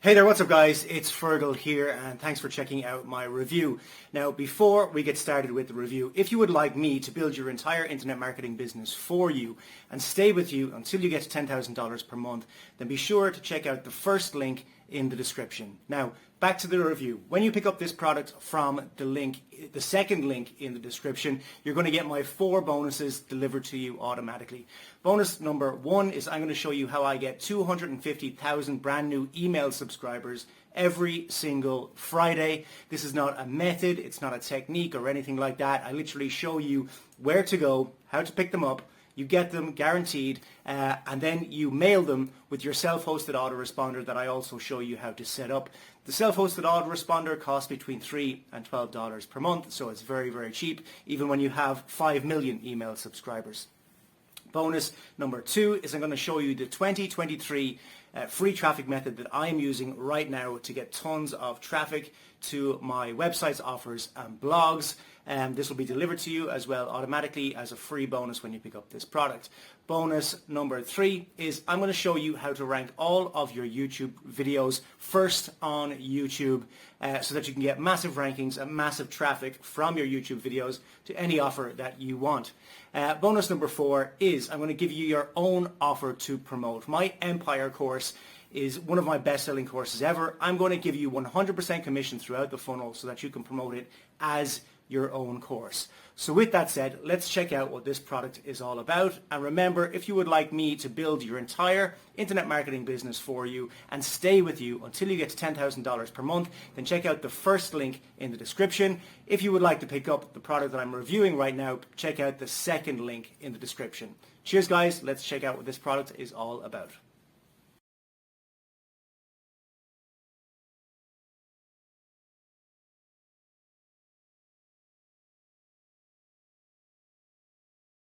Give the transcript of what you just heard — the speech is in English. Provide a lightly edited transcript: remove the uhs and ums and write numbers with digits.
Hey there, what's up guys? It's Fergal here and thanks for checking out my review. Now before we get started with the review, if you would like me to build your entire internet marketing business for you and stay with you until you get to $10,000 per month, then be sure to check out the first link in the description. Now back to the review. When you pick up this product from the second link in the description, you're going to get my 4 bonuses delivered to you automatically. Bonus number 1 is I'm going to show you how I get 250,000 brand new email subscribers every single Friday. This is not a method, it's not a technique or anything like that. I literally show you where to go, how to pick them up. You get them guaranteed, and then you mail them with your self-hosted autoresponder that I also show you how to set up. The self-hosted autoresponder costs between $3 and $12 per month, so it's very, very cheap, even when you have 5 million email subscribers. Bonus number 2 is I'm going to show you the 2023 free traffic method that I am using right now to get tons of traffic to my websites, offers and blogs. This will be delivered to you as well automatically as a free bonus when you pick up this product. Bonus number 3 is I'm going to show you how to rank all of your YouTube videos first on YouTube so that you can get massive rankings and massive traffic from your YouTube videos to any offer that you want. Bonus number 4 is I'm going to give you your own offer to promote. My Empire course is one of my best-selling courses ever. I'm going to give you 100% commission throughout the funnel so that you can promote it as your own course. So with that said, let's check out what this product is all about. And remember, if you would like me to build your entire internet marketing business for you and stay with you until you get to $10,000 per month, then check out the first link in the description. If you would like to pick up the product that I'm reviewing right now, check out the second link in the description. Cheers guys, let's check out what this product is all about.